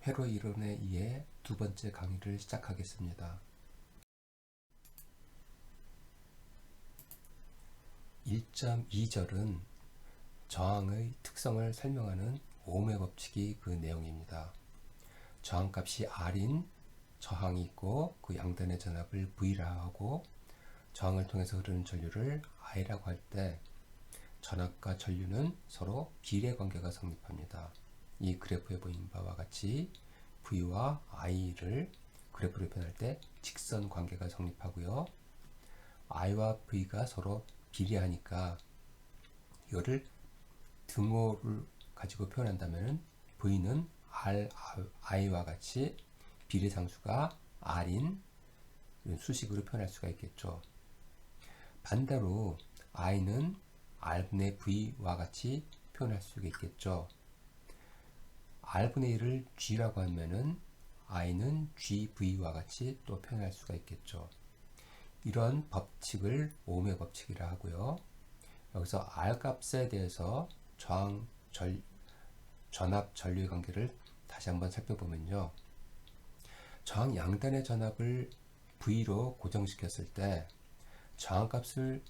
회로 이론에 의해 두 번째 강의를 시작하겠습니다. 1.2절은 저항의 특성을 설명하는 오음의 법칙이 그 내용입니다. 저항값이 R인 저항이 있고 그 양단의 전압을 V라 하고 저항을 통해서 흐르는 전류를 I라고 할 때 전압과 전류는 서로 비례 관계가 성립합니다. 이 그래프에 보이는 바와 같이 V와 I를 그래프로 표현할 때 직선 관계가 성립하고요. I와 V가 서로 비례하니까 이거를 등호를 가지고 표현한다면 V는 I와 같이 비례상수가 R인 수식으로 표현할 수가 있겠죠. 반대로 I는 R분의 V와 같이 표현할 수가 있겠죠. R분의 1을 G라고 하면은 I는 GV와 같이 또 표현할 수가 있겠죠. 이런 법칙을 오음의 법칙이라 하고요. 여기서 R 값에 대해서 전압 전류의 관계를 다시 한번 살펴보면요. 저항 양단의 전압을 V로 고정시켰을 때 저항 값을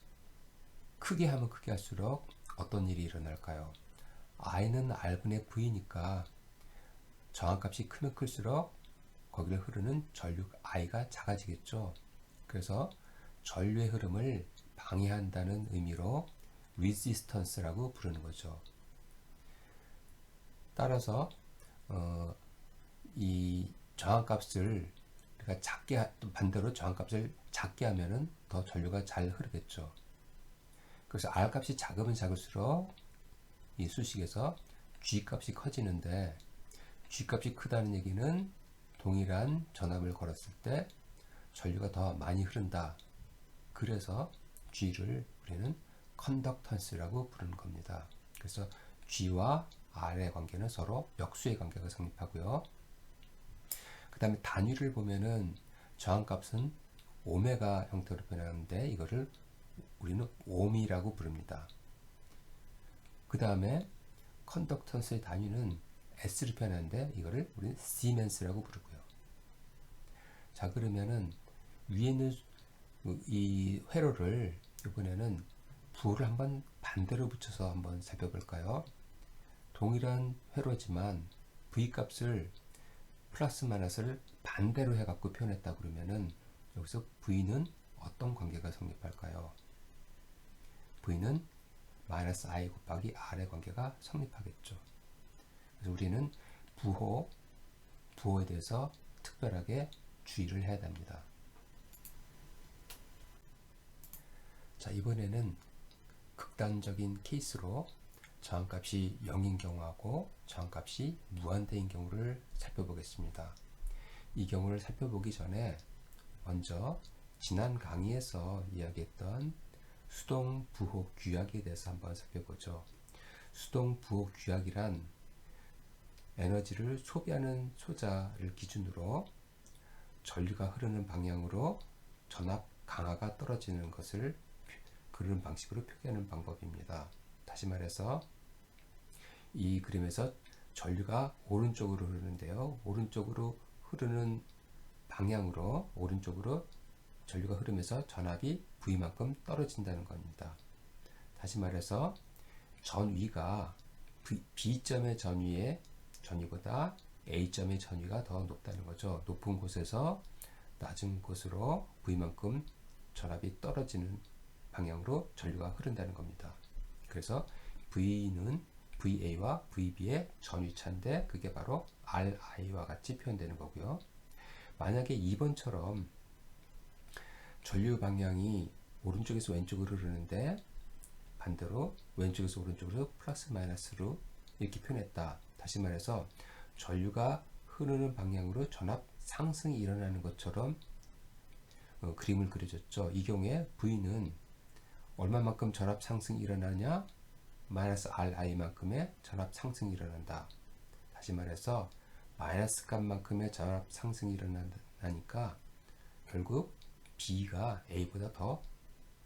크게 하면 크게 할수록 어떤 일이 일어날까요? I는 R분의 V니까 저항값이 크면 클수록 거기를 흐르는 전류 I가 작아지겠죠. 그래서 전류의 흐름을 방해한다는 의미로 resistance라고 부르는 거죠. 따라서 이 저항값을 우리가 반대로 저항값을 작게 하면은 더 전류가 잘 흐르겠죠. 그래서 R 값이 작으면 작을수록 이 수식에서 G 값이 커지는데 G 값이 크다는 얘기는 동일한 전압을 걸었을 때 전류가 더 많이 흐른다. 그래서 G를 우리는 컨덕턴스라고 부르는 겁니다. 그래서 G와 R의 관계는 서로 역수의 관계가 성립하고요. 그 다음에 단위를 보면은 저항값은 오메가 형태로 변하는데 이거를 우리는 옴이라고 부릅니다. 그 다음에 컨덕턴스의 단위는 S를 표현하는데 이거를 우리는 시멘스라고 부르고요. 자, 그러면은 위에 있는 이 회로를 이번에는 부호를 한번 반대로 붙여서 한번 살펴볼까요? 동일한 회로지만 V 값을 플러스 마이너스를 반대로 해갖고 표현했다 그러면은 여기서 V는 어떤 관계가 성립할까요? V는 마이너스 I 곱하기 R의 관계가 성립하겠죠. 그래서 우리는 부호에 대해서 특별하게 주의를 해야 됩니다. 자, 이번에는 극단적인 케이스로 저항값이 0인 경우하고 저항값이 무한대인 경우를 살펴보겠습니다. 이 경우를 살펴보기 전에 먼저 지난 강의에서 이야기했던 수동 부호 규약에 대해서 한번 살펴보죠. 수동 부호 규약이란 에너지를 소비하는 소자를 기준으로 전류가 흐르는 방향으로 전압 강하가 떨어지는 것을 그런 방식으로 표기하는 방법입니다. 다시 말해서 이 그림에서 전류가 오른쪽으로 흐르는데요. 오른쪽으로 흐르는 방향으로 오른쪽으로 전류가 흐르면서 전압이 V만큼 떨어진다는 겁니다. 다시 말해서 전위가 B점의 전위보다 A점의 전위가 더 높다는 거죠. 높은 곳에서 낮은 곳으로 V만큼 전압이 떨어지는 방향으로 전류가 흐른다는 겁니다. 그래서 V는 VA와 VB의 전위차인데 그게 바로 RI와 같이 표현되는 거고요. 만약에 2번처럼 전류 방향이 오른쪽에서 왼쪽으로 흐르는데 반대로 왼쪽에서 오른쪽으로 플러스 마이너스로 이렇게 표현했다. 다시 말해서 전류가 흐르는 방향으로 전압 상승이 일어나는 것처럼 그림을 그려줬죠. 이 경우에 V는 얼마만큼 전압 상승이 일어나냐? 마이너스 RI만큼의 전압 상승이 일어난다. 다시 말해서 마이너스 값만큼의 전압 상승이 일어나니까 결국 B가 A보다 더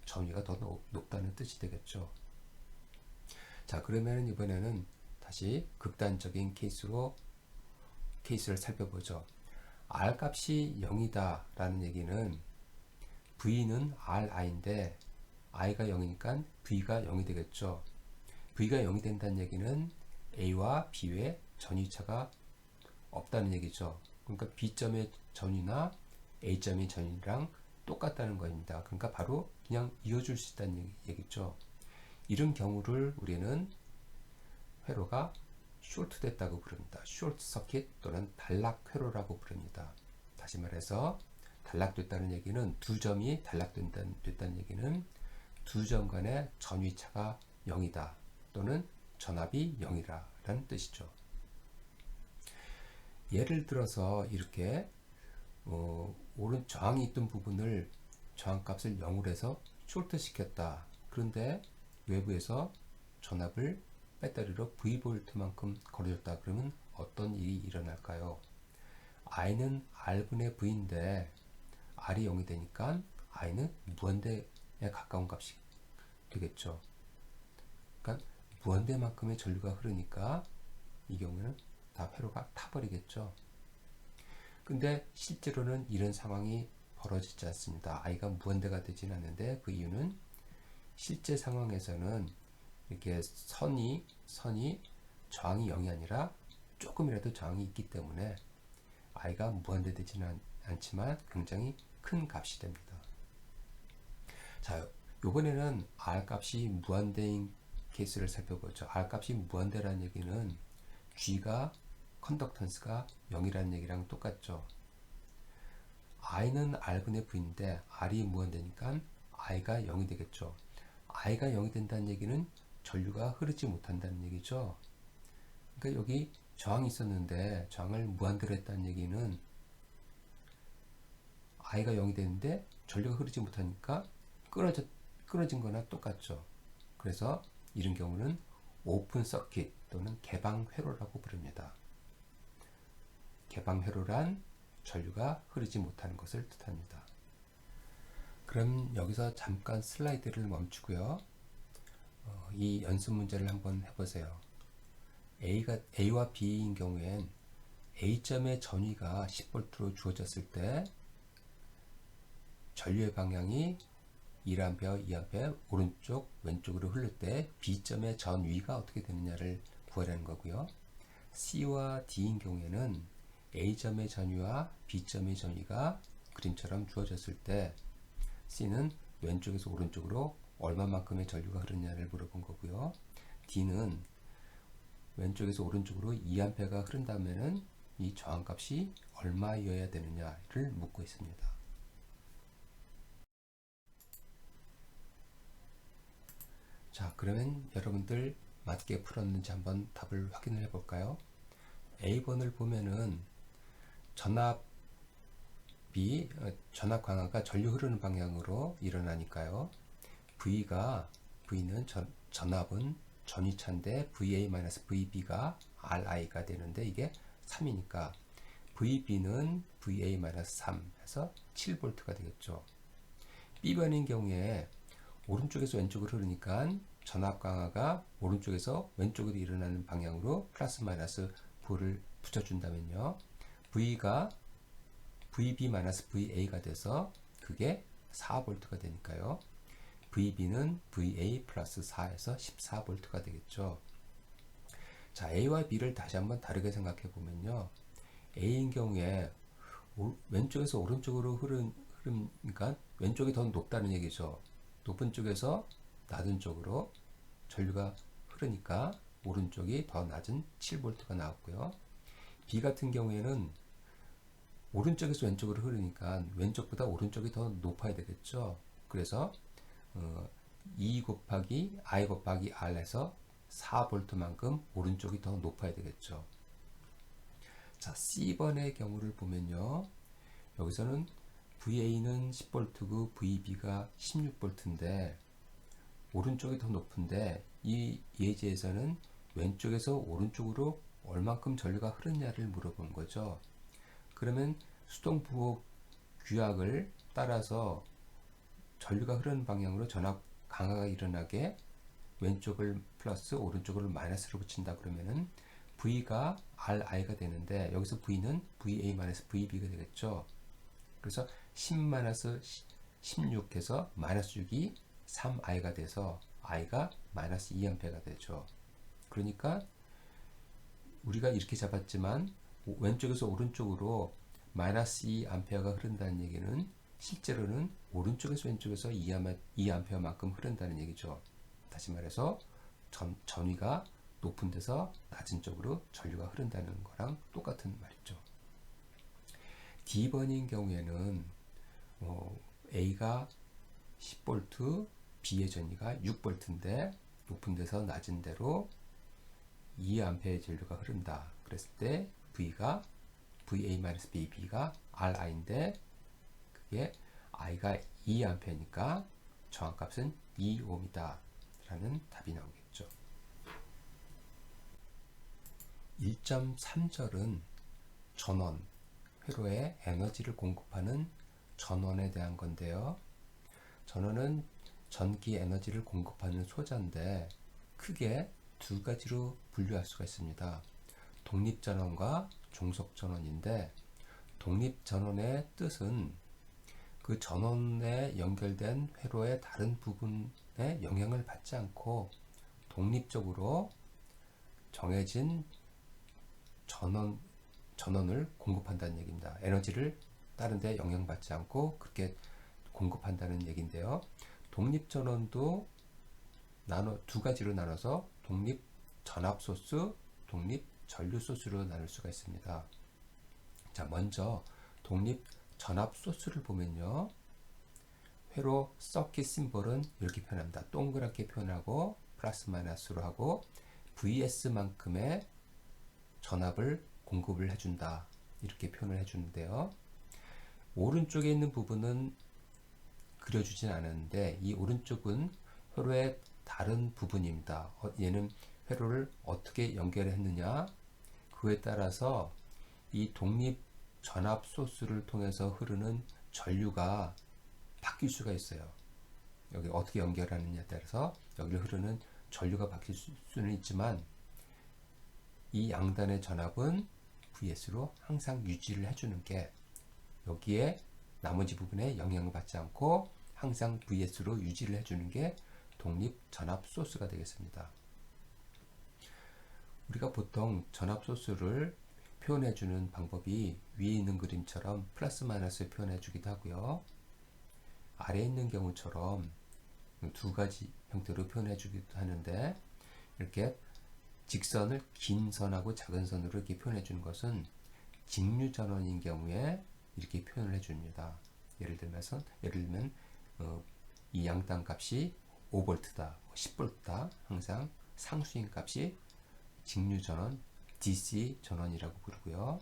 전위가 더 높다는 뜻이 되겠죠. 자, 그러면 이번에는 다시 극단적인 케이스로 케이스를 살펴보죠. R 값이 0이다 라는 얘기는 V는 RI인데 I가 0이니까 V가 0이 되겠죠. V가 0이 된다는 얘기는 A와 B 외에 전위차가 없다는 얘기죠. 그러니까 B점의 전위나 A점의 전위랑 똑같다는 겁니다. 그러니까 바로 그냥 이어줄 수 있다는 얘기죠. 이런 경우를 우리는 회로가 쇼트 됐다고 부릅니다. 쇼트 서킷 또는 단락 회로라고 부릅니다. 다시 말해서 단락됐다는 얘기는 두 점이 단락됐다는 얘기는 두 점 간의 전위차가 0이다 또는 전압이 0이라는 뜻이죠. 예를 들어서 이렇게 오른 저항이 있던 부분을 저항값을 0으로 해서 쇼트 시켰다. 그런데 외부에서 전압을 배터리로 V볼트만큼 걸어줬다. 그러면 어떤 일이 일어날까요? I는 R분의 V인데 R이 0이 되니까 I는 무한대에 가까운 값이 되겠죠. 그러니까 무한대만큼의 전류가 흐르니까 이 경우에는 다 회로가 타버리겠죠. 근데 실제로는 이런 상황이 벌어지지 않습니다. I가 무한대가 되진 않는데 그 이유는 실제 상황에서는 이렇게 선이 저항이 0이 아니라 조금이라도 저항이 있기 때문에 I가 무한대 되지는 않지만 굉장히 큰 값이 됩니다. 자, 이번에는 R 값이 무한대인 케이스를 살펴보죠. R 값이 무한대라는 얘기는 G가 컨덕턴스가 0이라는 얘기랑 똑같죠. I는 R분의 V인데 R이 무한대니까 I가 0이 되겠죠. I가 0이 된다는 얘기는 전류가 흐르지 못한다는 얘기죠. 그러니까 여기 저항이 있었는데 저항을 무한대로 했다는 얘기는 I가 0이 되는데 전류가 흐르지 못하니까 끊어진 거나 똑같죠. 그래서 이런 경우는 오픈 서킷 또는 개방 회로라고 부릅니다. 개방 회로란 전류가 흐르지 못하는 것을 뜻합니다. 그럼 여기서 잠깐 슬라이드를 멈추고요. 이 연습 문제를 한번 해보세요. A와 B인 경우엔 A점의 전위가 10V로 주어졌을 때 전류의 방향이 1A, 2A 오른쪽, 왼쪽으로 흐를 때 B점의 전위가 어떻게 되느냐를 구하라는 거고요. C와 D인 경우에는 A점의 전위와 B점의 전위가 그림처럼 주어졌을 때 C는 왼쪽에서 오른쪽으로 얼마만큼의 전류가 흐르느냐를 물어본 거고요. D는 왼쪽에서 오른쪽으로 2A가 흐른다면은 이 저항값이 얼마여야 되느냐를 묻고 있습니다. 자, 그러면 여러분들 맞게 풀었는지 한번 답을 확인을 해 볼까요? A번을 보면은 전압 강화가 전류 흐르는 방향으로 일어나니까요. V는 전압은 전위차인데 VA-VB가 RI가 되는데 이게 3이니까 VB는 VA-3 해서 7V가 되겠죠. B번인 경우에 오른쪽에서 왼쪽으로 흐르니까 전압 강화가 오른쪽에서 왼쪽으로 일어나는 방향으로 플러스 마이너스 V를 붙여준다면요. V가 VB-VA가 돼서 그게 4V가 되니까요. VB는 VA 플러스 4에서 14V가 되겠죠. 자, A와 B를 다시 한번 다르게 생각해 보면요. A인 경우에 왼쪽에서 오른쪽으로 흐르니까 왼쪽이 더 높다는 얘기죠. 높은 쪽에서 낮은 쪽으로 전류가 흐르니까 오른쪽이 더 낮은 7V가 나왔고요. B 같은 경우에는 오른쪽에서 왼쪽으로 흐르니까 왼쪽보다 오른쪽이 더 높아야 되겠죠. 그래서 2 곱하기 I 곱하기 R에서 4V만큼 오른쪽이 더 높아야 되겠죠. 자, C번의 경우를 보면요. 여기서는 VA는 10V고 VB가 16V인데 오른쪽이 더 높은데 이 예제에서는 왼쪽에서 오른쪽으로 얼만큼 전류가 흐르냐를 물어본 거죠. 그러면 수동부호 규약을 따라서 전류가 흐르는 방향으로 전압 강화가 일어나게 왼쪽을 플러스 오른쪽을 마이너스로 붙인다 그러면은 V가 RI가 되는데 여기서 V는 VA-VB가 되겠죠. 그래서 10-16 해서 마이너스 6이 3i가 돼서 i가 마이너스 2A가 되죠. 그러니까 우리가 이렇게 잡았지만 왼쪽에서 오른쪽으로 마이너스 2A가 흐른다는 얘기는 실제로는 오른쪽에서 왼쪽에서 2A만큼 흐른다는 얘기죠. 다시 말해서 전위가 높은 데서 낮은 쪽으로 전류가 흐른다는 거랑 똑같은 말이죠. D번인 경우에는 A가 10V, B의 전위가 6V인데 높은 데서 낮은 데로 2A의 전류가 흐른다. 그랬을 때 V가 VA-VB가 RI인데 그게 I가 2A니까 정확값은 2ohm이다 라는 답이 나오겠죠. 1.3절은 전원, 회로에 에너지를 공급하는 전원에 대한 건데요. 전원은 전기 에너지를 공급하는 소자인데 크게 두 가지로 분류할 수가 있습니다. 독립전원과 종속전원인데 독립전원의 뜻은 그 전원에 연결된 회로의 다른 부분에 영향을 받지 않고 독립적으로 정해진 전원을 공급한다는 얘기입니다. 에너지를 다른 데 영향받지 않고 그렇게 공급한다는 얘기인데요. 독립전원도 두 가지로 나눠서 독립 전압 소스, 독립 전류 소스로 나눌 수가 있습니다. 자, 먼저 독립 전압 소스를 보면요. 회로 서킷 심볼은 이렇게 표현합니다. 동그랗게 표현하고 플러스 마이너스로 하고 VS만큼의 전압을 공급을 해준다. 이렇게 표현을 해주는데요. 오른쪽에 있는 부분은 그려주진 않았는데 이 오른쪽은 회로의 다른 부분입니다. 얘는 회로를 어떻게 연결했느냐 그에 따라서 이 독립 전압 소스를 통해서 흐르는 전류가 바뀔 수가 있어요. 여기 어떻게 연결하느냐에 따라서 여기를 흐르는 전류가 바뀔 수는 있지만 이 양단의 전압은 VS로 항상 유지를 해주는 게 여기에 나머지 부분에 영향을 받지 않고 항상 VS로 유지를 해주는 게 독립 전압 소스가 되겠습니다. 우리가 보통 전압 소스를 표현해주는 방법이 위에 있는 그림처럼 플러스 마이너스 표현해주기도 하고요. 아래에 있는 경우처럼 두 가지 형태로 표현해주기도 하는데 이렇게 직선을 긴 선하고 작은 선으로 이렇게 표현해주는 것은 직류 전원인 경우에 이렇게 표현을 해줍니다. 예를 들면 이 양단 값이 5V다, 10V다 항상 상수인 값이 직류 전원, DC 전원이라고 부르고요.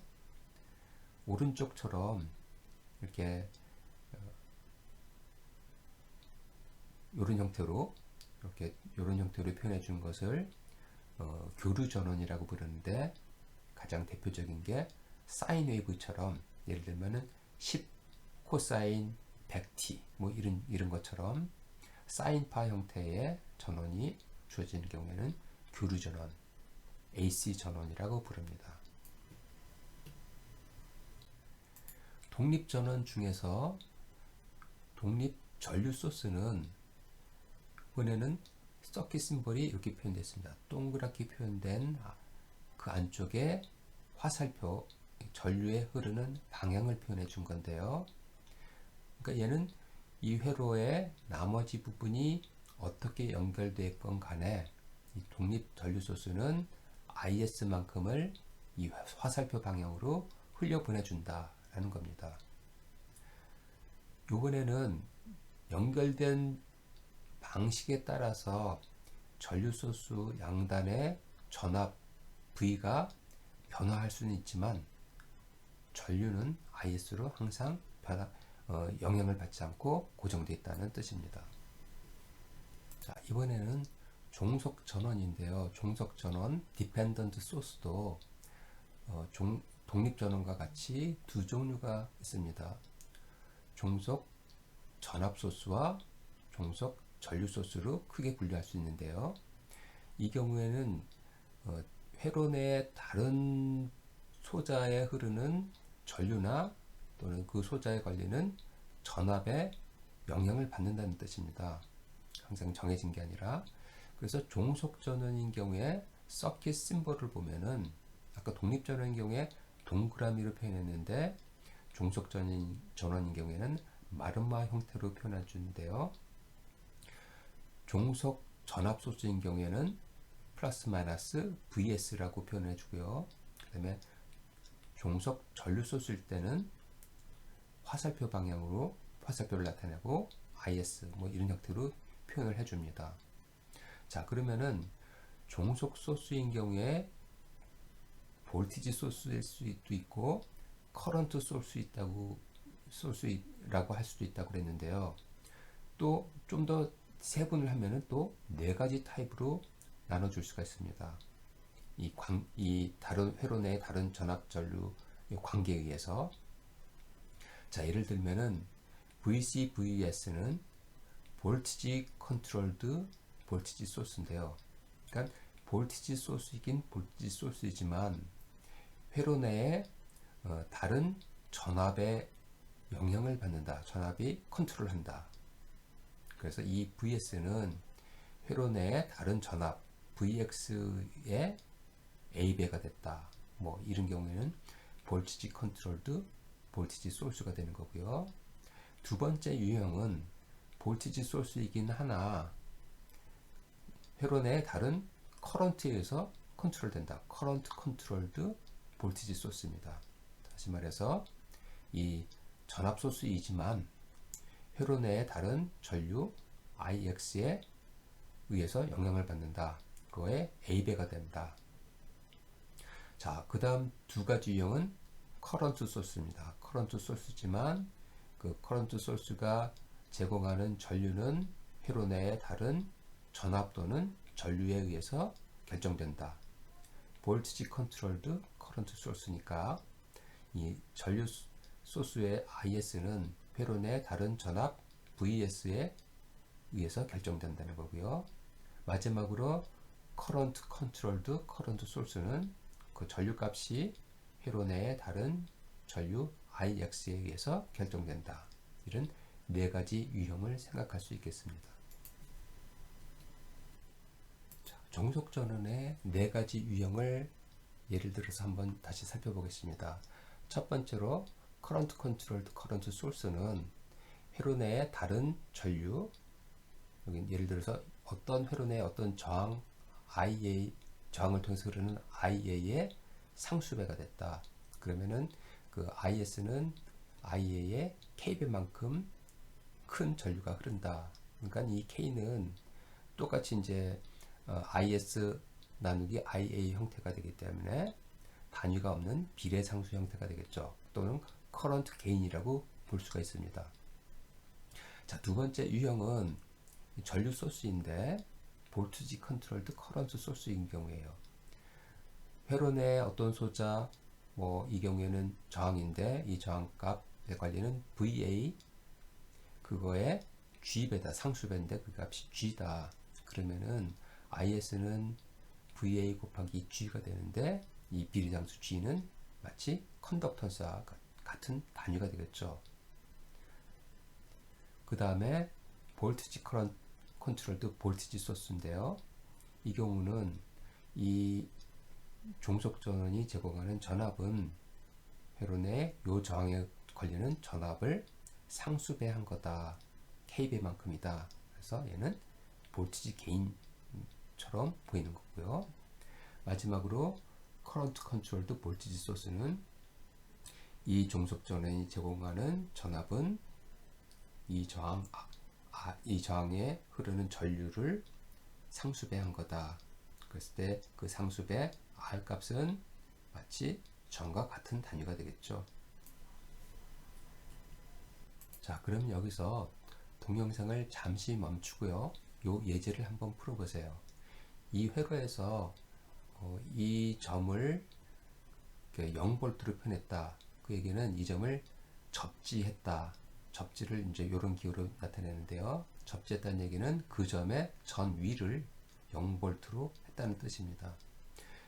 오른쪽처럼 이렇게 이런 형태로 표현해 주는 것을 교류 전원이라고 부르는데 가장 대표적인 게 사인 웨이브처럼 예를 들면은 10 코사인 100t 뭐 이런 것처럼 사인파 형태의 전원이 주어지는 경우에는 교류 전원, AC 전원이라고 부릅니다. 독립 전원 중에서 독립 전류 소스는 이번에는 서킷 심볼이 이렇게 표현됐습니다. 동그랗게 표현된 그 안쪽에 화살표, 전류에 흐르는 방향을 표현해 준 건데요. 그러니까 얘는 이 회로의 나머지 부분이 어떻게 연결되건 간에 이 독립 전류 소스는 IS만큼을 이 화살표 방향으로 흘려보내준다라는 겁니다. 이번에는 연결된 방식에 따라서 전류 소스 양단의 전압 V가 변화할 수는 있지만 전류는 IS로 항상 영향을 받지 않고 고정되어 있다는 뜻입니다. 자, 이번에는 종속 전원인데요. 종속 전원 디펜던트 소스도 독립 전원과 같이 두 종류가 있습니다. 종속 전압 소스와 종속 전류 소스로 크게 분류할 수 있는데요. 이 경우에는 회로 내의 다른 소자에 흐르는 전류나 또는 그 소자에 걸리는 전압에 영향을 받는다는 뜻입니다. 항상 정해진 게 아니라. 그래서 종속전원인 경우에 서킷 심볼을 보면은 아까 독립전원인 경우에 동그라미로 표현했는데 종속전원인 경우에는 마름마 형태로 표현해 주는데요. 종속 전압 소스인 경우에는 플러스 마이너스 VS라고 표현해 주고요. 그 다음에 종속 전류 소스일 때는 화살표 방향으로 화살표를 나타내고 IS 뭐 이런 형태로 표현을 해줍니다. 자, 그러면은 종속 소스인 경우에 볼티지 소스일 수도 있고 커런트 소스라고 할 수도 있다고 그랬는데요. 또 좀 더 세분을 하면은 또 네 가지 타입으로 나눠줄 수가 있습니다. 이 다른 회로 내의 다른 전압 전류 관계에 의해서. 자, 예를 들면은 VC, VS는 볼티지 컨트롤드 볼티지 소스인데요. 그러니까 볼티지 소스이긴 볼티지 소스이지만 회로 내에 다른 전압에 영향을 받는다. 전압이 컨트롤한다. 그래서 이 VS는 회로 내에 다른 전압 VX의 A배가 됐다. 뭐 이런 경우에는 볼티지 컨트롤드 볼티지 소스가 되는 거고요. 두 번째 유형은 볼티지 소스이긴 하나 회로 내에 다른 커런트에 의해서 컨트롤된다. 커런트 컨트롤드 볼티지 소스입니다. 다시 말해서 이 전압 소스이지만 회로 내에 다른 전류 IX에 의해서 영향을 받는다. 그거에 A배가 된다. 자, 그 다음 두 가지 유형은 커런트 소스입니다. 커런트 소스지만 그 커런트 소스가 제공하는 전류는 회로 내에 다른 전압 또는 전류에 의해서 결정된다. 볼티지 컨트롤드 커런트 소스니까 이 전류 소스의 IS는 회로 내 다른 전압 VS에 의해서 결정된다는 거고요. 마지막으로 커런트 컨트롤드 커런트 소스는 그 전류 값이 회로 내의 다른 전류 IX에 의해서 결정된다. 이런 네 가지 유형을 생각할 수 있겠습니다. 자, 종속 전원의 네 가지 유형을 예를 들어서 한번 다시 살펴보겠습니다. 첫 번째로 커런트 컨트롤드 커런트 소스는 회로 내의 다른 전류, 여기 예를 들어서 어떤 회로 내의 어떤 저항 IA 저항을 통해서 흐르는 IA의 상수배가 됐다. 그러면은 그 IS는 IA의 K배만큼 큰 전류가 흐른다. 그러니까 이 K는 똑같이 이제 IS 나누기 IA 형태가 되기 때문에 단위가 없는 비례상수 형태가 되겠죠. 또는 커런트 게인이라고 볼 수가 있습니다. 자, 두 번째 유형은 전류 소스인데 볼티지 컨트롤드 커런트 소스인 경우에요. 회로 내 어떤 소자, 뭐 이 경우에는 저항인데 이 저항값에 관리는 VA 그거에 G배다. 상수배인데 그 값이 G다. 그러면은 IS는 VA 곱하기 G가 되는데 이 비례장수 G는 마치 컨덕턴스와 같은 단위가 되겠죠. 그 다음에 볼티지 컨트롤드 볼티지 소스인데요. 이 경우는 이 종속 전원이 제공하는 전압은 회로 내 요 저항에 걸리는 전압을 상수배한 거다. K배만큼이다. 그래서 얘는 볼티지 게인처럼 보이는 거고요. 마지막으로 커런트 컨트롤드 볼티지 소스는 이 종속 전원이 제공하는 전압은 이 저항에 흐르는 전류를 상수배한 거다. 그랬을 때 그 상수배 R 값은 마치 전과 같은 단위가 되겠죠. 자, 그럼 여기서 동영상을 잠시 멈추고요. 요 예제를 한번 풀어보세요. 이 회로에서 이 점을 0볼트로 표현했다. 그 얘기는 이 점을 접지했다. 접지를 이제 이런 기호로 나타내는데요. 접지했다는 얘기는 그 점의 전 위를 0볼트로 했다는 뜻입니다.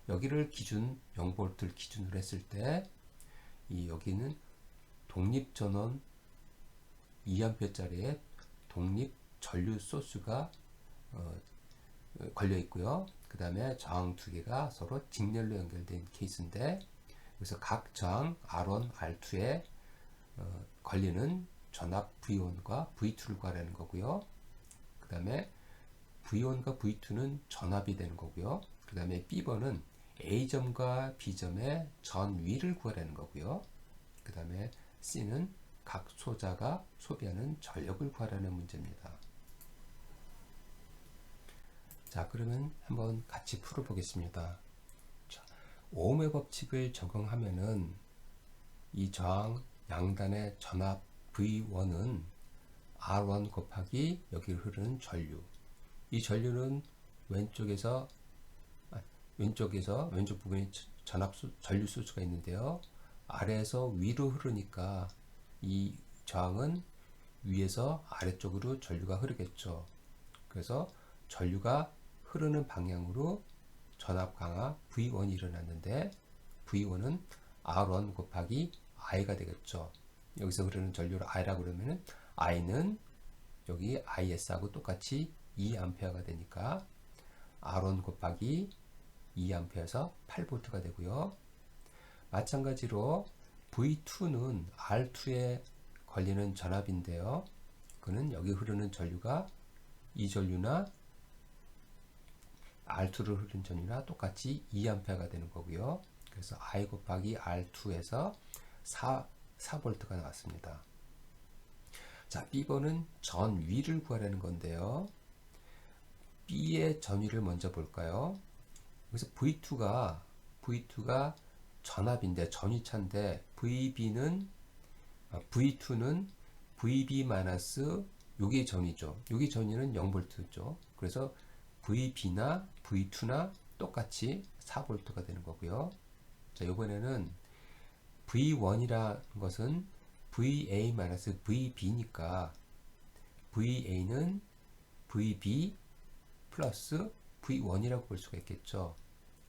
여기를 기준 0V를 기준으로 했을 때 이 여기는 독립 전원 2A짜리의 독립 전류 소스가 걸려 있고요. 그 다음에 저항 두 개가 서로 직렬로 연결된 케이스인데, 그래서 각 저항 R1, R2에 걸리는 전압 V1과 V2를 구하라는 거고요. 그 다음에 V1과 V2는 전압이 되는 거고요. 그 다음에 B번은 A점과 B점의 전위를 구하라는 거고요. 그 다음에 C는 각 소자가 소비하는 전력을 구하라는 문제입니다. 자, 그러면 한번 같이 풀어보겠습니다. 자, 오음의 법칙을 적용하면은 이 저항 양단의 전압 V1은 R1 곱하기 여기를 흐르는 전류. 이 전류는 왼쪽 부분에 전류 소수가 있는데요. 아래에서 위로 흐르니까 이 저항은 위에서 아래쪽으로 전류가 흐르겠죠. 그래서 전류가 흐르는 방향으로 전압 강화 V1이 일어났는데, V1은 R1 곱하기 I가 되겠죠. 여기서 흐르는 전류를 I라고 그러면은 I는 여기 IS하고 똑같이 2A가 되니까 R1 곱하기 2A에서 8V가 되고요. 마찬가지로 V2는 R2에 걸리는 전압인데요. 그는 여기 흐르는 전류가 이 전류나 R2를 흐르는 전류나 똑같이 2A가 되는 거고요. 그래서 I 곱하기 R2에서 4V가 나왔습니다. 자, B번은 전위를 구하라는 건데요. B의 전위를 먼저 볼까요? 그래서 V2가 전압인데, 전위차인데, V2는 VB 마이너스 요게 전위죠. 요게 전위는 0V죠. 그래서 VB나 V2나 똑같이 4V가 되는 거고요. 자, 이번에는 V1이라는 것은 VA-VB니까 VA는 VB 플러스 V1이라고 볼 수가 있겠죠.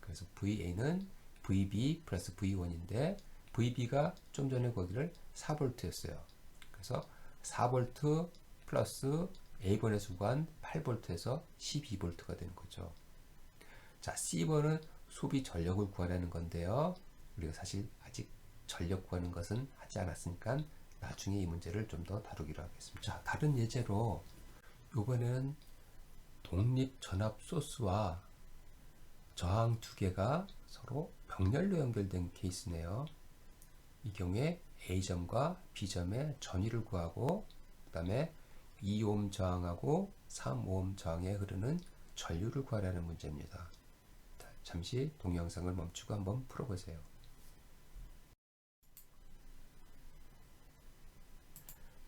그래서 VA는 VB 플러스 V1인데, VB가 좀 전에 거기를 4V였어요. 그래서 4V 플러스 A번에서 구한 8V에서 12V가 되는 거죠. 자, C번은 소비 전력을 구하라는 건데요. 우리가 사실 아직 전력 구하는 것은 하지 않았으니까 나중에 이 문제를 좀 더 다루기로 하겠습니다. 자, 다른 예제로 이번에는 독립 전압 소스와 저항 두 개가 서로 병렬로 연결된 케이스네요. 이 경우에 A점과 B점의 전위를 구하고, 그 다음에 2오hm 저항하고 3오hm 저항에 흐르는 전류를 구하라는 문제입니다. 잠시 동영상을 멈추고 한번 풀어보세요.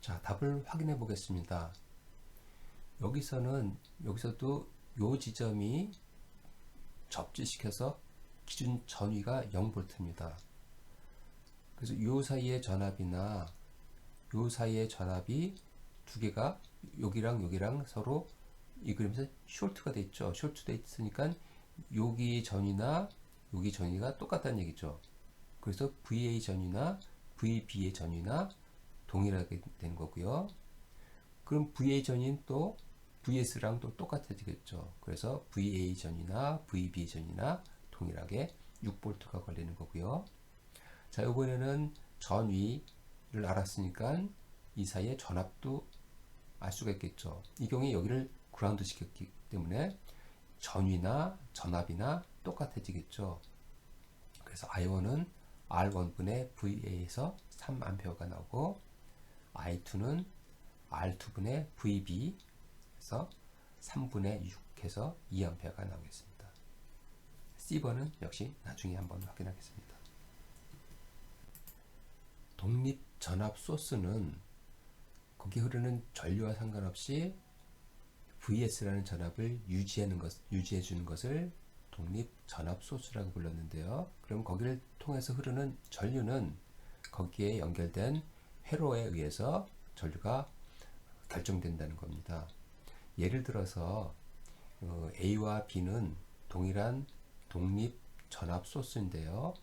자, 답을 확인해 보겠습니다. 여기서도 요 지점이 접지시켜서 기준 전위가 0V입니다. 그래서 요 사이의 전압이나 요 사이의 전압이 두 개가 여기랑 서로 이 그림에서 숄트가 돼 있죠. 숄트 돼 있으니까 여기 전위나 여기 전위가 똑같다는 얘기죠. 그래서 VA 전위나 VB의 전위나 동일하게 되는 거고요. 그럼 VA 전위는 또 VS랑 또 똑같아지겠죠. 그래서 VA 전이나 VB 전이나 동일하게 6V가 걸리는 거고요. 자, 이번에는 전위를 알았으니까 이 사이의 전압도 알 수가 있겠죠. 이 경우에 여기를 그라운드 시켰기 때문에 전위나 전압이나 똑같아지겠죠. 그래서 I1은 R1분의 VA에서 3A가 나오고, I2는 R2분의 VB 그래서 3분의 6해서 2A가 나오겠습니다. C번은 역시 나중에 한번 확인하겠습니다. 독립 전압 소스는 거기 흐르는 전류와 상관없이 VS라는 전압을 유지해 주는 것을 독립 전압 소스라고 불렀는데요. 그럼 거기를 통해서 흐르는 전류는 거기에 연결된 회로에 의해서 전류가 결정된다는 겁니다. 예를 들어서 A와 B는 동일한 독립 전압 소스인데요.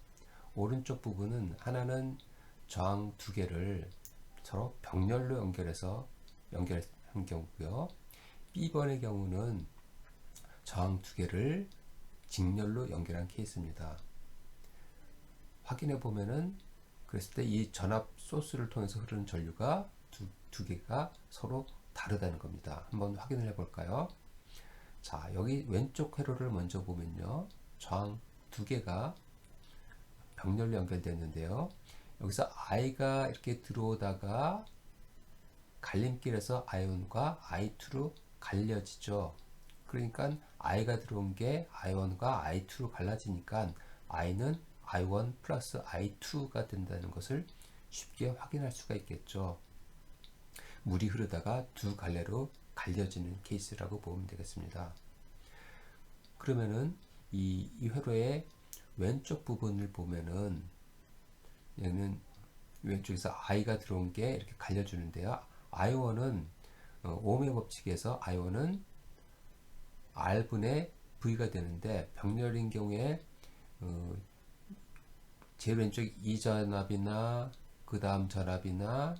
오른쪽 부분은 하나는 저항 두 개를 서로 병렬로 연결한 경우고요. B번의 경우는 저항 두 개를 직렬로 연결한 케이스입니다. 확인해 보면은 그랬을 때 이 전압 소스를 통해서 흐르는 전류가 두 개가 서로 다르다는 겁니다. 한번 확인을 해 볼까요? 자, 여기 왼쪽 회로를 먼저 보면요. 저항 두 개가 병렬로 연결되었는데요. 여기서 I가 이렇게 들어오다가 갈림길에서 I1과 I2로 갈려지죠. 그러니까 I가 들어온 게 I1과 I2로 갈라지니까 I는 I1 플러스 I2가 된다는 것을 쉽게 확인할 수가 있겠죠. 물이 흐르다가 두 갈래로 갈려지는 케이스라고 보면 되겠습니다. 그러면은 이 회로의 왼쪽 부분을 보면은 얘는 왼쪽에서 I가 들어온 게 이렇게 갈려주는데요. I1은 오음의 법칙에서 I1은 R분의 V가 되는데 병렬인 경우에 제일 왼쪽 이 전압이나 그 다음 전압이나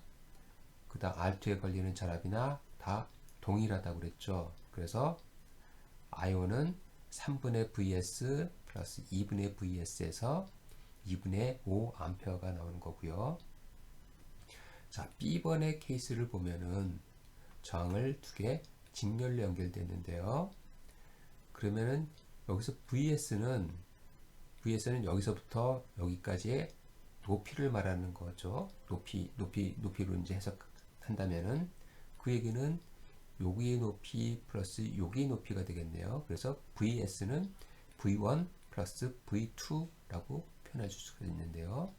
그 다음 R2에 걸리는 전압이나 다 동일하다고 그랬죠. 그래서 I1은 3분의 Vs 플러스 2분의 Vs에서 2분의 5A가 나오는 거고요. 자, B번의 케이스를 보면은 저항을 두 개 직렬로 연결됐는데요. 그러면은 여기서 VS는 여기서부터 여기까지의 높이를 말하는 거죠. 높이로 이제 해석한다면은 그 얘기는 여기의 높이 플러스 여기의 높이가 되겠네요. 그래서 VS는 V1 플러스 V2라고 표현해 줄 수가 있는데요.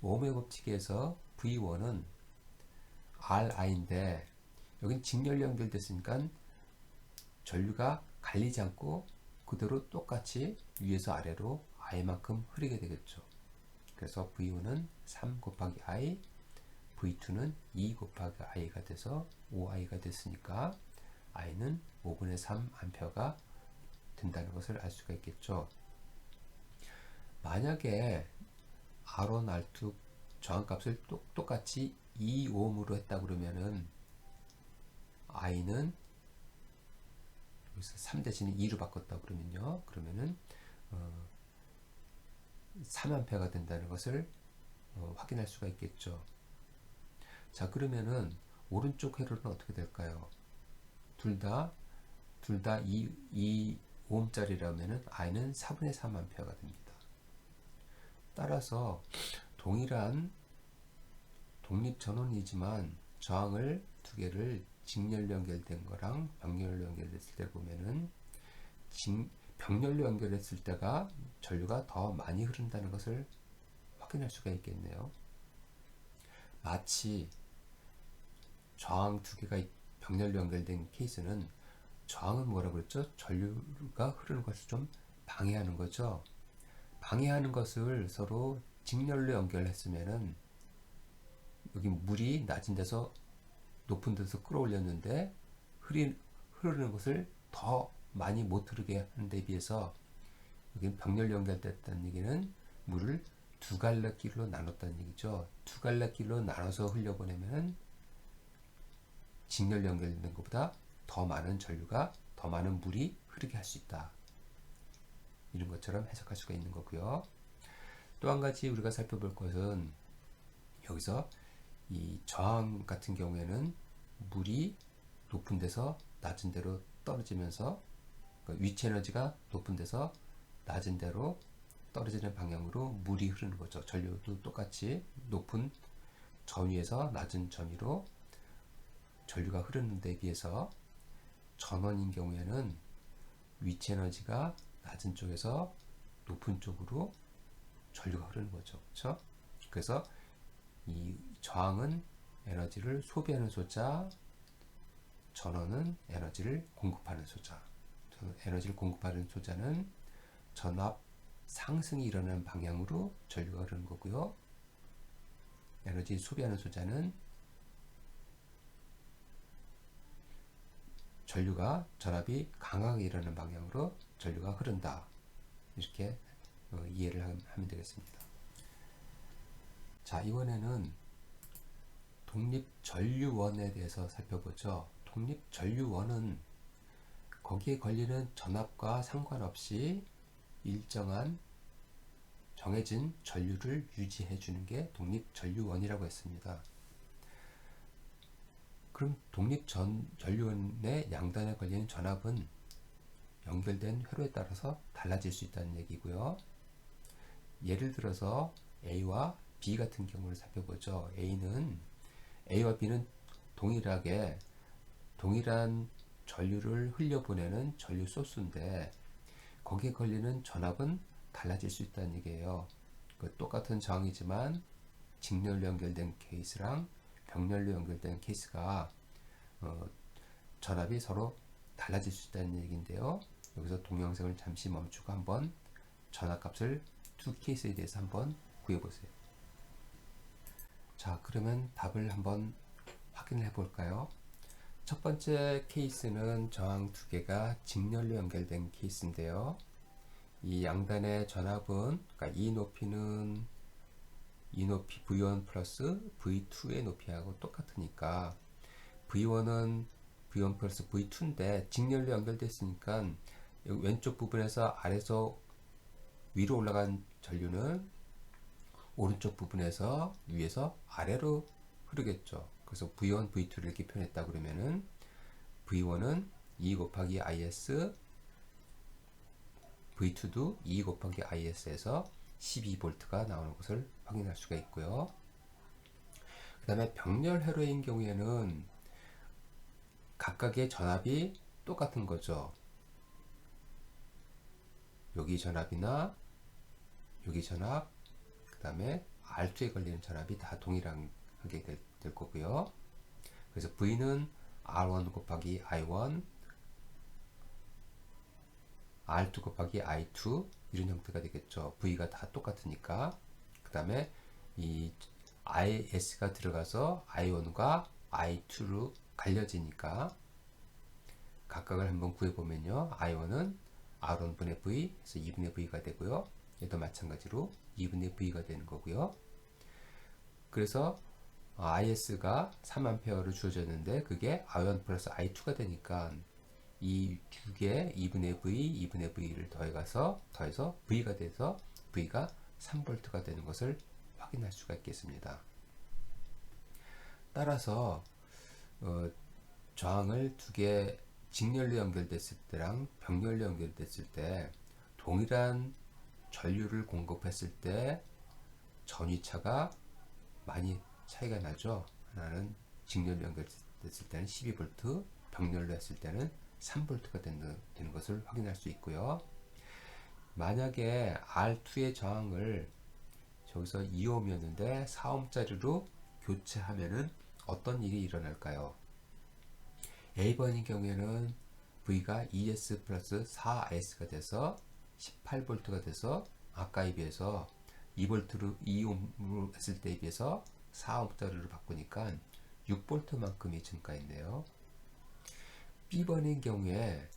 오음의 법칙에서 V1은 RI인데 여긴 직렬 연결됐으니까 전류가 갈리지 않고 그대로 똑같이 위에서 아래로 I만큼 흐르게 되겠죠. 그래서 V1은 3 곱하기 I, V2는 2 곱하기 I가 돼서 5I가 됐으니까 I는 5분의 3 A가 된다는 것을 알 수가 있겠죠. 만약에 R1, R2 저항값을 똑같이 2ohm으로 했다 그러면은 I는 여기서 3 대신에 2로 바꿨다 그러면요. 그러면은 3A가 된다는 것을 확인할 수가 있겠죠. 자, 그러면은 오른쪽 회로는 어떻게 될까요? 둘 다 2ohm짜리라면은 I는 4분의 3A가 됩니다. 따라서 동일한 독립 전원이지만 저항을 두 개를 직렬로 연결된 거랑 병렬로 연결됐을 때 보면은 병렬로 연결했을 때가 전류가 더 많이 흐른다는 것을 확인할 수가 있겠네요. 마치 저항 두 개가 병렬로 연결된 케이스는 저항은 뭐라고 그랬죠? 전류가 흐르는 것을 좀 방해하는 거죠. 방해하는 것을 서로 직렬로 연결했으면은 여기 물이 낮은 데서 높은 데서 끌어올렸는데 흐르는 것을 더 많이 못 흐르게 하는 데 비해서 여기 병렬 연결됐다는 얘기는 물을 두 갈래길로 나눴다는 얘기죠. 두 갈래길로 나눠서 흘려보내면 직렬 연결된 것보다 더 많은 전류가 더 많은 물이 흐르게 할 수 있다. 이런 것처럼 해석할 수가 있는 거고요. 또 한 가지 우리가 살펴볼 것은 여기서 이 저항 같은 경우에는 물이 높은 데서 낮은 데로 떨어지면서 그러니까 위치 에너지가 높은 데서 낮은 데로 떨어지는 방향으로 물이 흐르는 거죠. 전류도 똑같이 높은 점 위에서 낮은 점 위로 전류가 흐르는 데 비해서 전원인 경우에는 위치 에너지가 낮은 쪽에서 높은 쪽으로 전류가 흐르는 거죠. 그렇죠? 그래서 이 저항은 에너지를 소비하는 소자, 전원은 에너지를 공급하는 소자. 에너지를 공급하는 소자는 전압 상승이 일어나는 방향으로 전류가 흐르는 거고요. 에너지 소비하는 소자는 전압이 강하게 일어나는 방향으로 전류가 흐른다. 이렇게 이해를 하면 되겠습니다. 자, 이번에는 독립전류원에 대해서 살펴보죠. 독립전류원은 거기에 걸리는 전압과 상관없이 일정한 정해진 전류를 유지해 주는 게 독립전류원이라고 했습니다. 그럼 독립전류원의 양단에 걸리는 전압은 연결된 회로에 따라서 달라질 수 있다는 얘기고요. 예를 들어서 A와 B 같은 경우를 살펴보죠. A와 B는 동일한 전류를 흘려보내는 전류 소스인데 거기에 걸리는 전압은 달라질 수 있다는 얘기예요. 똑같은 저항이지만 직렬로 연결된 케이스랑 병렬로 연결된 케이스가 전압이 서로 달라질 수 있다는 얘기인데요. 여기서 동영상을 잠시 멈추고 한번 전압값을 두 케이스에 대해서 한번 구해보세요. 자, 그러면 답을 한번 확인해 볼까요? 첫 번째 케이스는 저항 두 개가 직렬로 연결된 케이스인데요. 이 양단의 전압은, 그러니까 이 높이는 이 높이 V1 플러스 V2의 높이하고 똑같으니까 V1은 V1 플러스 V2인데 직렬로 연결됐으니까 왼쪽 부분에서 아래에서 위로 올라간 전류는 오른쪽 부분에서 위에서 아래로 흐르겠죠. 그래서 V1, V2를 이렇게 표현했다 그러면은 V1은 2 곱하기 IS, V2도 2 곱하기 IS에서 12V가 나오는 것을 확인할 수가 있고요. 그 다음에 병렬 회로인 경우에는 각각의 전압이 똑같은 거죠. 여기 전압이나 여기 전압, 그 다음에 R2에 걸리는 전압이 다 동일하게 될 거고요. 그래서 V는 R1 곱하기 I1, R2 곱하기 I2 이런 형태가 되겠죠. V가 다 똑같으니까. 그 다음에 이 IS가 들어가서 I1과 I2로 갈려지니까 각각을 한번 구해보면요. I1은 R1분의 V, 그래서 2분의 V가 되고요. 얘도 마찬가지로 2분의 V가 되는 거고요. 그래서 IS가 3A로 주어졌는데 그게 I1 플러스 I2가 되니까 이 두 개 2분의 V, 2분의 V를 더해서 V가 돼서 V가 3V가 되는 것을 확인할 수가 있겠습니다. 따라서 저항을 두 개 직렬로 연결됐을 때랑 병렬로 연결됐을 때 동일한 전류를 공급했을 때 전위차가 많이 차이가 나죠. 하나는 직렬로 연결됐을 때는 12V, 병렬로 했을 때는 3V가 되는 것을 확인할 수 있고요. 만약에 R2의 저항을 저기서 2ohm이었는데 4ohm짜리로 교체하면은 어떤 일이 일어날까요? A번인 경우에는 V가 2S 플러스 4S가 돼서 18V가 돼서 아까에 비해서 2ohm으로 했을 때에 비해서 4ohm짜리로 바꾸니까 6V만큼이 증가했네요. B번인 경우에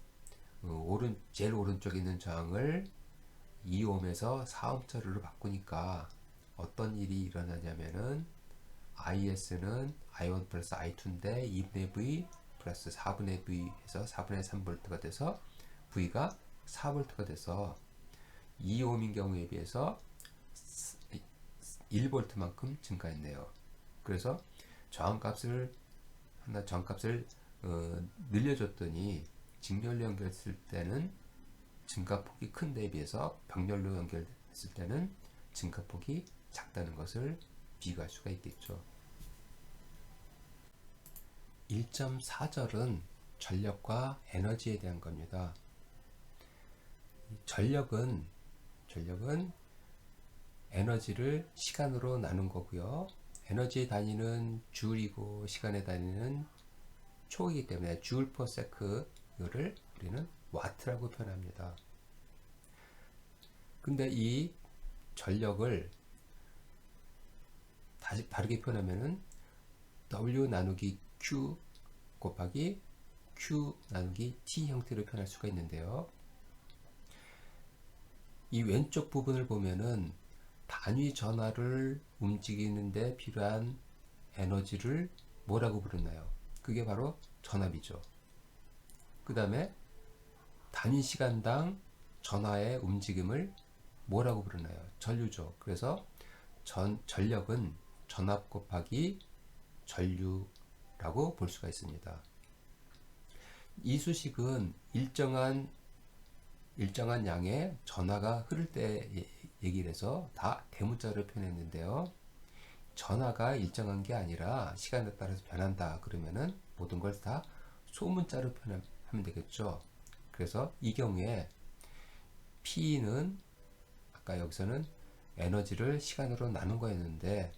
제일 오른쪽에 있는 저항을 2ohm에서 4ohm짜리로 바꾸니까 어떤 일이 일어나냐면은 IS는 I1 플러스 I2인데 2분의 V 플러스 4분의 V 해서 4분의 3V가 돼서 V가 4V가 돼서 2ohm인 경우에 비해서 1V만큼 증가했네요. 그래서 저항값을 늘려줬더니 직렬로 연결했을 때는 증가폭이 큰 데에 비해서 병렬로 연결했을 때는 증가폭이 작다는 것을 비교할 수가 있겠죠. 1.4절은 전력과 에너지에 대한 겁니다. 전력은 에너지를 시간으로 나눈 거고요. 에너지의 단위는 줄이고 시간의 단위는 초이기 때문에 줄 퍼 세크를 우리는 와트라고 표현합니다. 근데 이 전력을 다르게 표현하면은 W 나누기 Q 곱하기 Q 나누기 T 형태로 표현할 수가 있는데요. 이 왼쪽 부분을 보면은 단위 전하를 움직이는데 필요한 에너지를 뭐라고 부르나요? 그게 바로 전압이죠. 그 다음에 단위 시간당 전하의 움직임을 뭐라고 부르나요? 전류죠. 그래서 전력은 전압 곱하기 전류라고 볼 수가 있습니다. 이 수식은 일정한 양의 전하가 흐를 때 얘기를 해서 다 대문자로 표현했는데요. 전하가 일정한 게 아니라 시간에 따라서 변한다 그러면은 모든 걸 다 소문자로 표현하면 되겠죠. 그래서 이 경우에 P는 아까 여기서는 에너지를 시간으로 나눈 거였는데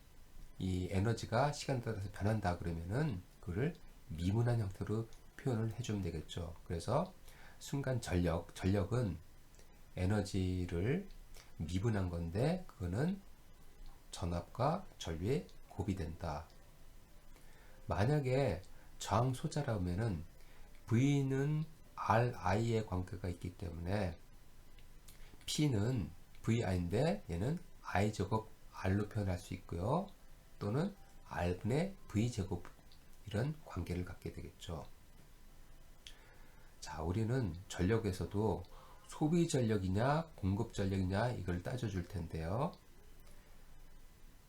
이 에너지가 시간에 따라서 변한다 그러면은 그를 미분한 형태로 표현을 해주면 되겠죠. 그래서 순간 전력은 에너지를 미분한 건데 그거는 전압과 전류에 곱이 된다. 만약에 저항 소자라면은 V는 RI의 관계가 있기 때문에 P는 VI인데 얘는 I 제곱 R로 표현할 수 있고요. 또는 R분의 V 제곱 이런 관계를 갖게 되겠죠. 자, 우리는 전력에서도 소비 전력이냐 공급 전력이냐 이걸 따져줄 텐데요.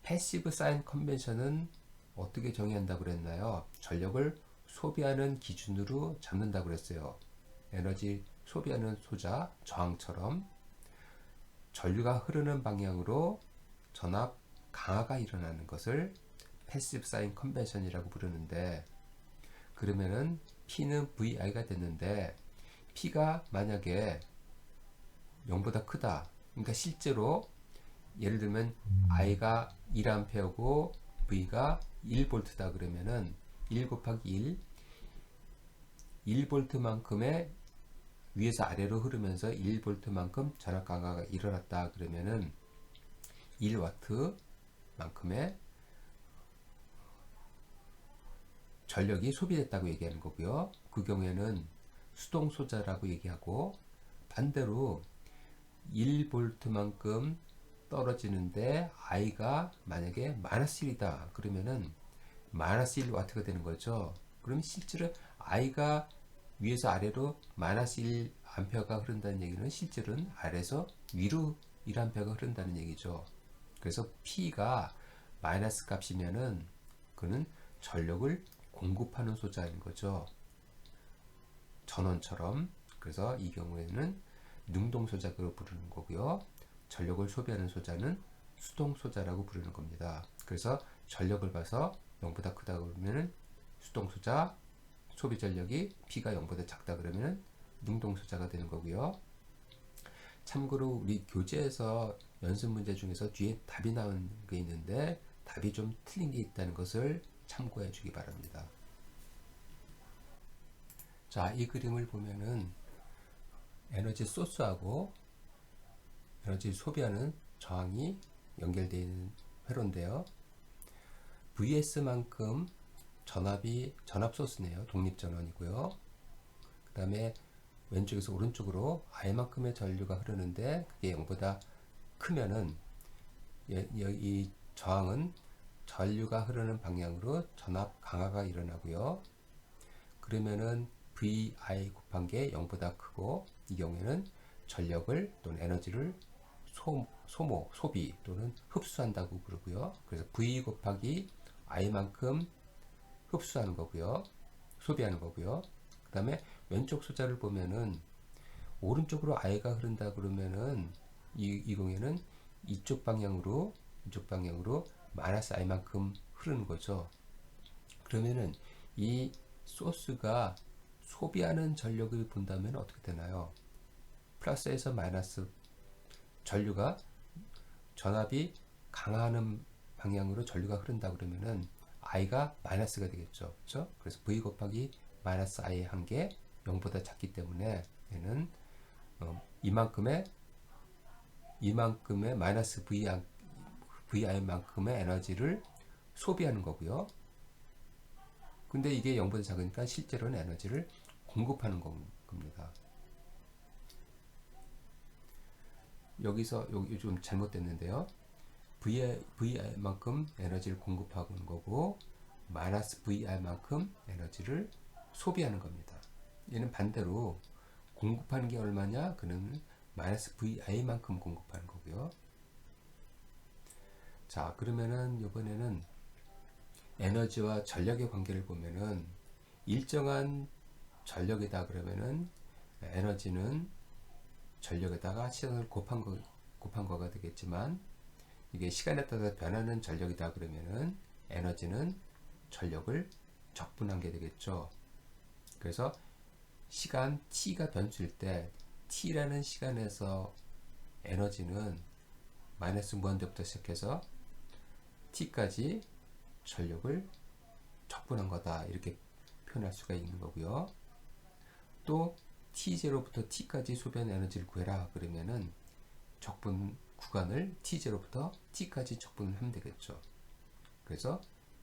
패시브 사인 컨벤션은 어떻게 정의한다고 그랬나요? 전력을 소비하는 기준으로 잡는다고 그랬어요. 에너지 소비하는 소자, 저항처럼 전류가 흐르는 방향으로 전압 강화가 일어나는 것을 패시브 사인 컨벤션이라고 부르는데, 그러면은 P는 VI가 됐는데 P가 만약에 0보다 크다. 그러니까 실제로 예를 들면 I가 1A고 V가 1V다 그러면은 1 곱하기 1V만큼의 위에서 아래로 흐르면서 1V만큼 전압 강화가 일어났다 그러면은 1W만큼의 전력이 소비됐다고 얘기하는 거고요. 그 경우에는 수동 소자라고 얘기하고, 반대로 1V만큼 떨어지는데 I가 만약에 마이너스 1이다 그러면은 마이너스 1W가 되는 거죠. 그럼 실제로 I가 위에서 아래로 마이너스 1A가 흐른다는 얘기는 실제로는 아래에서 위로 1A가 흐른다는 얘기죠. 그래서 P가 마이너스 값이면은 그는 전력을 공급하는 소자인 거죠. 전원처럼. 그래서 이 경우에는 능동 소자로 부르는 거고요. 전력을 소비하는 소자는 수동 소자라고 부르는 겁니다. 그래서 전력을 봐서 0보다 크다 그러면은 수동 소자, 소비 전력이 P가 0보다 작다 그러면은 능동 소자가 되는 거고요. 참고로 우리 교재에서 연습 문제 중에서 뒤에 답이 나온 게 있는데 답이 좀 틀린 게 있다는 것을 참고해 주기 바랍니다. 자, 이 그림을 보면은 에너지 소스하고 에너지 소비하는 저항이 연결되어 있는 회로인데요. VS만큼 전압 소스네요. 독립전원이고요. 그 다음에 왼쪽에서 오른쪽으로 I만큼의 전류가 흐르는데 그게 0보다 크면은 이 저항은 전류가 흐르는 방향으로 전압 강화가 일어나고요. 그러면은 VI 곱한 게 0보다 크고, 이 경우에는 전력을 또는 에너지를 소비 또는 흡수한다고 부르고요. 그래서 V 곱하기 I만큼 흡수하는 거고요. 소비하는 거고요. 그 다음에 왼쪽 숫자를 보면은 오른쪽으로 I가 흐른다 그러면은 이 경우에는 이쪽 방향으로 마이너스 I만큼 흐르는 거죠. 그러면은 이 소스가 소비하는 전력을 본다면 어떻게 되나요? 플러스에서 마이너스, 전류가 전압이 강화하는 방향으로 전류가 흐른다 그러면은 I가 마이너스가 되겠죠. 그렇죠? 그래서 V 곱하기 마이너스 I 한 게 0보다 작기 때문에 얘는 이만큼의 마이너스 VI만큼의 에너지를 소비하는 거고요. 근데 이게 0보다 작으니까 실제로는 에너지를 공급하는 겁니다. 여기서 여기 좀 잘못됐는데요. VR만큼 에너지를 공급하는 거고 마이너스 VR만큼 에너지를 소비하는 겁니다. 얘는 반대로 공급하는 게 얼마냐? 그는 마이너스 VI만큼 공급하는 거고요. 자, 그러면은 이번에는 에너지와 전력의 관계를 보면은 일정한 전력이다 그러면은 에너지는 전력에다가 시간을 곱한 거가 되겠지만, 이게 시간에 따라 변하는 전력이다 그러면은 에너지는 전력을 적분한 게 되겠죠. 그래서 시간 t가 변수일 때 t라는 시간에서 에너지는 마이너스 무한대부터 시작해서 t까지 전력을 적분한 거다, 이렇게 표현할 수가 있는 거고요. 또 t0부터 t까지 소비한 에너지를 구해라 그러면은 적분 구간을 t0부터 t까지 적분을 하면 되겠죠. 그래서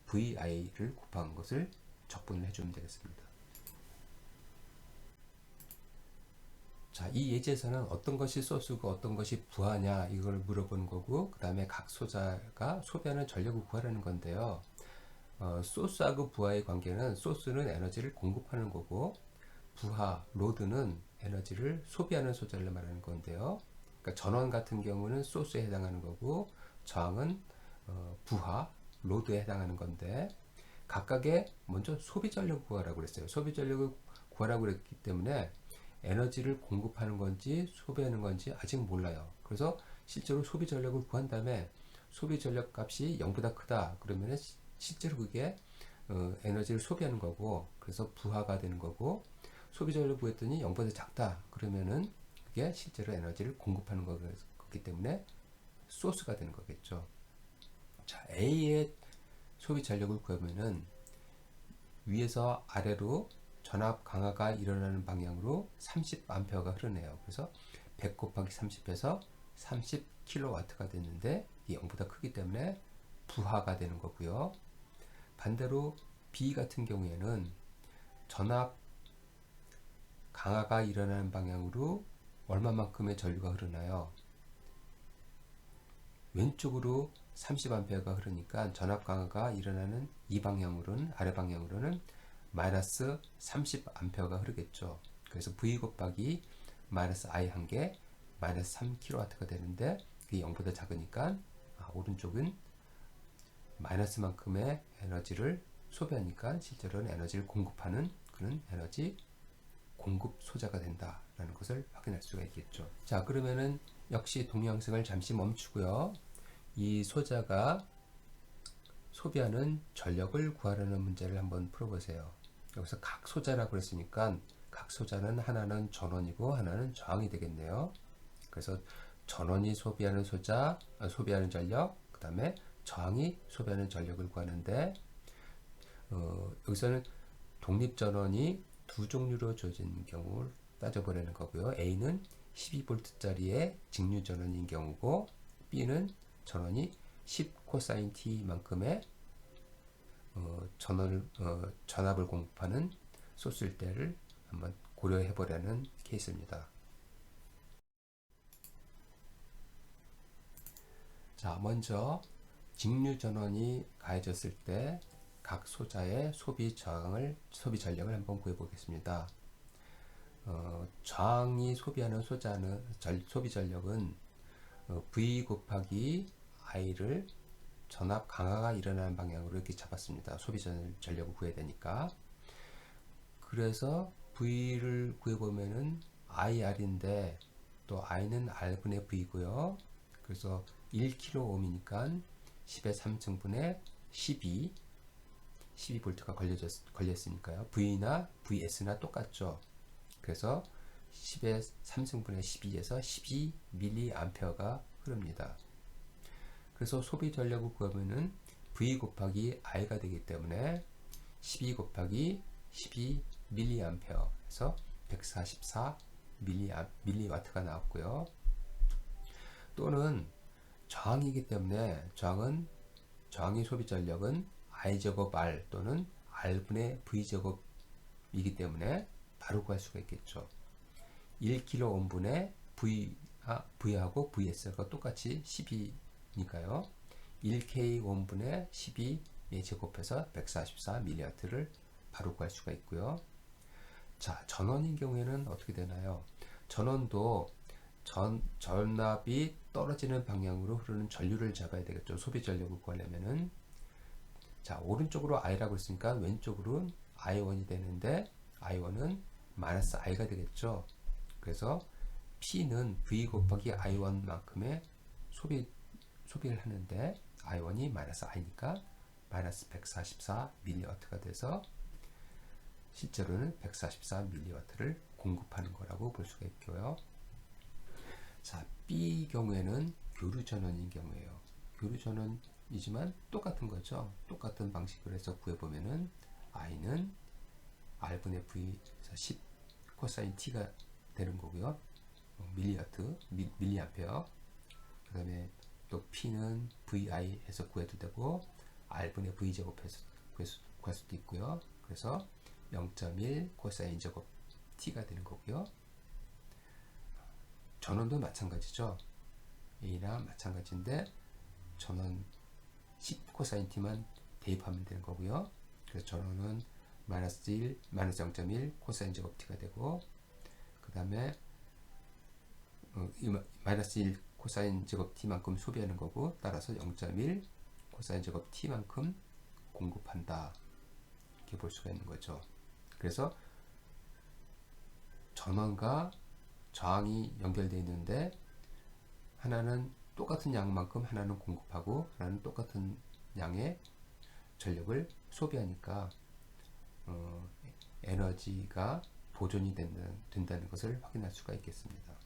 vi를 곱한 것을 적분을 해주면 되겠습니다. 자, 이 예제에서는 어떤 것이 소스고 어떤 것이 부하냐 이걸 물어보는 거고, 그 다음에 각 소자가 소비하는 전력을 구하라는 건데요. 소스하고 부하의 관계는, 소스는 에너지를 공급하는 거고 부하, 로드는 에너지를 소비하는 소자를 말하는 건데요. 그러니까 전원 같은 경우는 소스에 해당하는 거고 저항은 부하, 로드에 해당하는 건데, 각각의 먼저 소비 전력을 구하라고 그랬어요. 소비 전력을 구하라고 그랬기 때문에 에너지를 공급하는 건지 소비하는 건지 아직 몰라요. 그래서 실제로 소비 전력을 구한 다음에 소비 전력 값이 0보다 크다 그러면 실제로 그게 에너지를 소비하는 거고, 그래서 부하가 되는 거고, 소비 전력 구했더니 0보다 작다 그러면은 그게 실제로 에너지를 공급하는 거기 때문에 소스가 되는 거겠죠. 자, A의 소비 전력을 구하면은 위에서 아래로 전압 강화가 일어나는 방향으로 30A가 흐르네요. 그래서 100 곱하기 30에서 30kW가 됐는데 이 0보다 크기 때문에 부하가 되는 거고요. 반대로 B 같은 경우에는 전압 강화가 일어나는 방향으로 얼마만큼의 전류가 흐르나요? 왼쪽으로 30A가 흐르니까 전압 강화가 일어나는 이 방향으로는, 아래 방향으로는 마이너스 30A가 흐르겠죠. 그래서 V 곱하기 마이너스 I 한 개 마이너스 3kW가 되는데 그게 0보다 작으니까 오른쪽은 마이너스만큼의 에너지를 소비하니까 실제로는 에너지를 공급하는 그런 에너지 공급 소자가 된다라는 것을 확인할 수가 있겠죠. 자, 그러면은 역시 동영상을 잠시 멈추고요. 이 소자가 소비하는 전력을 구하라는 문제를 한번 풀어보세요. 여기서 각 소자라고 했으니까 각 소자는 하나는 전원이고 하나는 저항이 되겠네요. 그래서 전원이 소비하는 소비하는 전력, 그 다음에 저항이 소비하는 전력을 구하는데, 여기서는 독립전원이 두 종류로 주어진 경우를 따져보려는 거고요. A는 12V짜리의 직류전원인 경우고, B는 전원이 10 코사인 T만큼의 전압을 공급하는 소스일 때를 한번 고려해 보려는 케이스입니다. 자, 먼저 직류 전원이 가해졌을 때 각 소자의 소비 전력을 한번 구해 보겠습니다. 저항이 소비하는 소비 전력은 V 곱하기 I를 전압 강화가 일어나는 방향으로 이렇게 잡았습니다. 소비 전력을 구해야 되니까. 그래서 V를 구해보면은 IR인데 또 I는 R분의 V고요. 그래서 1kΩ이니까 10의 3층분의 12V가 걸렸으니까요. V나 VS나 똑같죠. 그래서 10의 3승분의 12에서 12mA가 흐릅니다. 그래서 소비 전력을 구하면은 V 곱하기 I가 되기 때문에 12 곱하기 12mA에서 144mW가 나왔고요. 또는 저항이기 때문에 저항의 소비 전력은 I 제곱 R 또는 R분의 V제곱이기 때문에 바로 구할 수가 있겠죠. 1kΩ분의 V V하고 VS가 똑같이 12니까요. 1K 원분의 12에 제곱해서 144mW를 바로 구할 수가 있고요. 자, 전원인 경우에는 어떻게 되나요? 전원도 전압이 떨어지는 방향으로 흐르는 전류를 잡아야 되겠죠. 소비 전력을 구하려면은. 자, 오른쪽으로 I라고 했으니까 왼쪽으로 I1이 되는데 I1은 마이너스 I가 되겠죠. 그래서 P는 V 곱하기 I1만큼의 소비를 하는데 I1이 마이너스 I니까 마이너스 144mW가 돼서 실제로는 144mW를 공급하는 거라고 볼 수가 있고요. 자, B 경우에는 교류 전원인 경우에요. 교류 전원이지만 똑같은 거죠. 똑같은 방식으로 해서 구해보면은 I는 R분의 V에서 10 코사인 T가 되는 거고요. 밀리암페어. 그 다음에 또 P는 VI에서 구해도 되고 R분의 V 제곱해서 구할 수도 있고요. 그래서 0.1 코사인 제곱 T가 되는 거고요. 전원도 마찬가지죠. A랑 마찬가지인데 전원 10 코사인 T만 대입하면 되는 거고요. 그래서 전원은 마이너스 0.1 코사인 제곱 T가 되고 그 다음에 마이너스 1 코사인 제곱 T만큼 소비하는 거고 따라서 0.1 코사인 제곱 T만큼 공급한다. 이렇게 볼 수가 있는 거죠. 그래서 전원과 저항이 연결되어 있는데 하나는 똑같은 양만큼 하나는 공급하고 하나는 똑같은 양의 전력을 소비하니까 에너지가 보존이 된다는 것을 확인할 수가 있겠습니다.